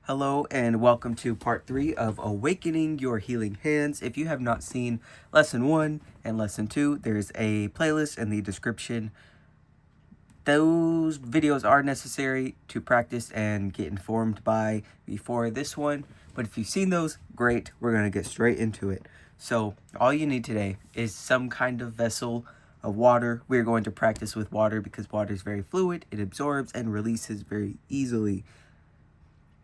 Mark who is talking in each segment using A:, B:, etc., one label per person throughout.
A: Hello and welcome to part 3 of Awakening Your Healing Hands. If you have not seen lesson 1 and lesson 2, there's a playlist in the description. Those videos are necessary to practice and get informed by before this one. But if you've seen those, great. We're going to get straight into it. So all you need today is some kind of vessel of water. We're going to practice with water because water is very fluid. It absorbs and releases very easily.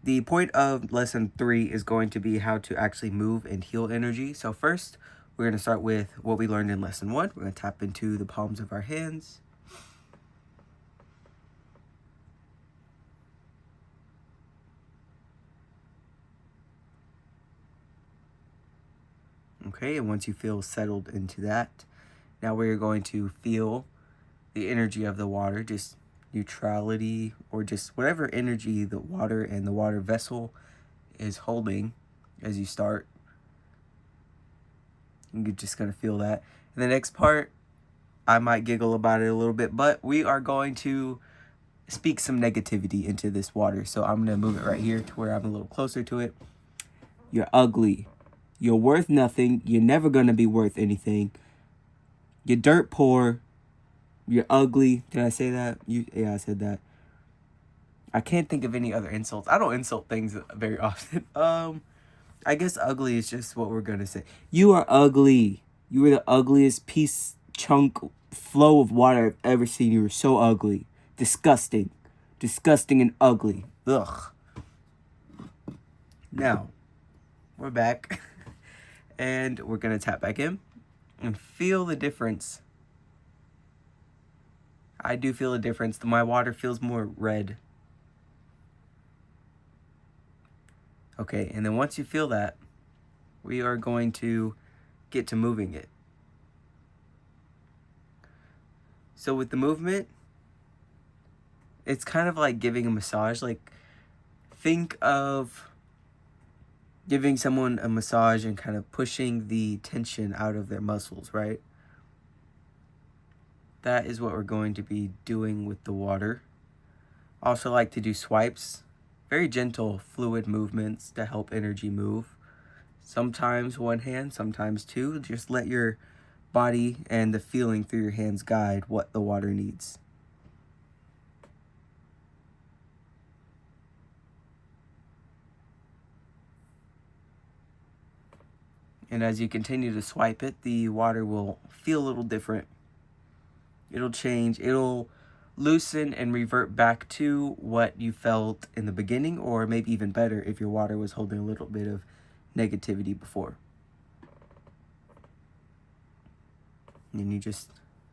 A: The point of lesson 3 is going to be how to actually move and heal energy. So first, we're going to start with what we learned in lesson 1. We're going to tap into the palms of our hands. Okay, and once you feel settled into that, now we're going to feel the energy of the water, just neutrality or just whatever energy the water and the water vessel is holding as you start. You're just going to feel that. And the next part, I might giggle about it a little bit, but we are going to speak some negativity into this water. So I'm going to move it right here to where I'm a little closer to it. You're ugly. You're worth nothing. You're never going to be worth anything. You're dirt poor. You're ugly. Did I say that? Yeah, I said that. I can't think of any other insults. I don't insult things very often. I guess ugly is just what we're going to say. You are ugly. You are the ugliest chunk flow of water I've ever seen. You are so ugly. Disgusting. Disgusting and ugly. Ugh. Now, we're back. And we're going to tap back in and feel the difference. I do feel a difference. My water feels more red. Okay, and then once you feel that, we are going to get to moving it. So with the movement, it's kind of like giving a massage. Like, think of giving someone a massage and kind of pushing the tension out of their muscles, right? That is what we're going to be doing with the water. Also like to do swipes. Very gentle, fluid movements to help energy move. Sometimes one hand, sometimes two. Just let your body and the feeling through your hands guide what the water needs. And as you continue to swipe it, the water will feel a little different. It'll change. It'll loosen and revert back to what you felt in the beginning, or maybe even better if your water was holding a little bit of negativity before. And you just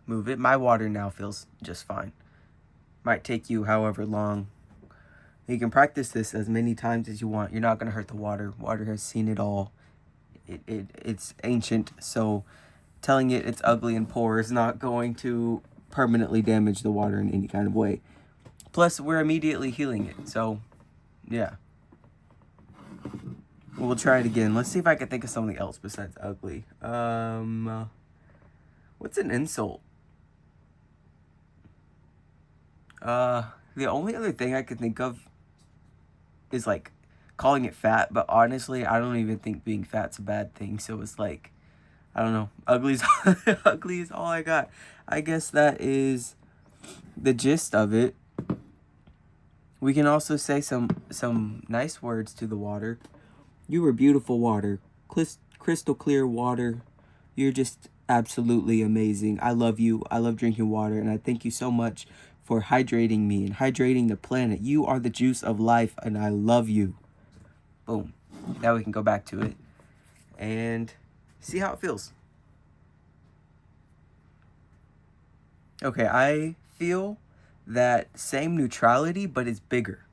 A: move it. My water now feels just fine. Might take you however long. You can practice this as many times as you want. You're not going to hurt the water. Water has seen it all. It's ancient, so telling it it's ugly and poor is not going to permanently damage the water in any kind of way. Plus, we're immediately healing it, so yeah. We'll try it again. Let's see if I can think of something else besides ugly. What's an insult? The only other thing I could think of is like calling it fat, but honestly, I don't even think being fat's a bad thing. So it's like, I don't know. Ugly is all I got. I guess that is the gist of it. We can also say some nice words to the water. You are beautiful water. Crystal clear water. You're just absolutely amazing. I love you. I love drinking water. And I thank you so much for hydrating me and hydrating the planet. You are the juice of life and I love you. Boom. Now we can go back to it and see how it feels. Okay, I feel that same neutrality, but it's bigger.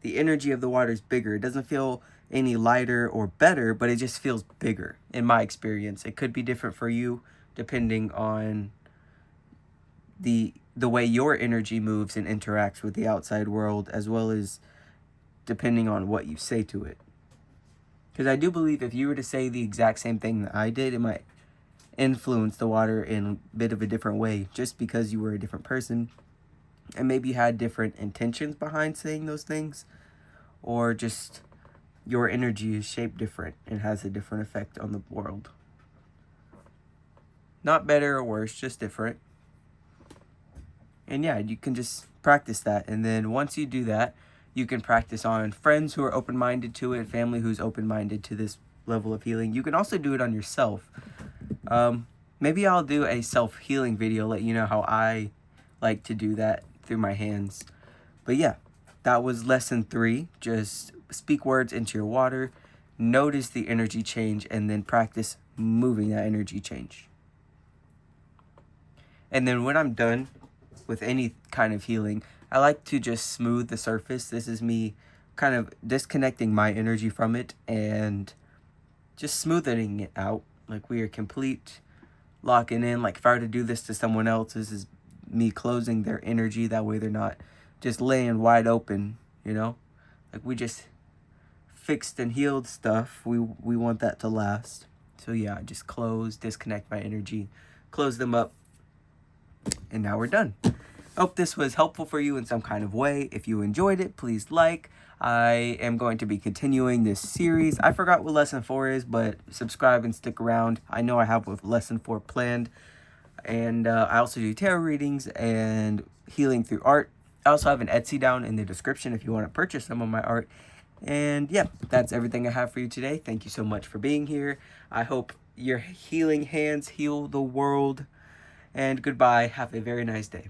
A: The energy of the water is bigger. It doesn't feel any lighter or better, but it just feels bigger in my experience. It could be different for you depending on the way your energy moves and interacts with the outside world, as well as depending on what you say to it. Because I do believe if you were to say the exact same thing that I did, it might influence the water in a bit of a different way, just because you were a different person and maybe you had different intentions behind saying those things, or just your energy is shaped different and has a different effect on the world. Not better or worse, just different. And yeah, you can just practice that. And then once you do that, you can practice on friends who are open-minded to it, family who's open-minded to this level of healing. You can also do it on yourself. Maybe I'll do a self-healing video, let you know how I like to do that through my hands. But yeah, that was lesson 3. Just speak words into your water, notice the energy change, and then practice moving that energy change. And then when I'm done with any kind of healing, I like to just smooth the surface. This is me kind of disconnecting my energy from it and just smoothing it out. Like we are complete, locking in. Like if I were to do this to someone else, this is me closing their energy. That way they're not just laying wide open, you know? Like we just fixed and healed stuff. We want that to last. So yeah, I just disconnect my energy, close them up, and now we're done. Hope this was helpful for you in some kind of way. If you enjoyed it, please like. I am going to be continuing this series. I forgot what lesson 4 is, but subscribe and stick around. I know I have with lesson 4 planned. And I also do tarot readings and healing through art. I also have an Etsy down in the description if you want to purchase some of my art. And yeah, that's everything I have for you today. Thank you so much for being here. I hope your healing hands heal the world. And goodbye. Have a very nice day.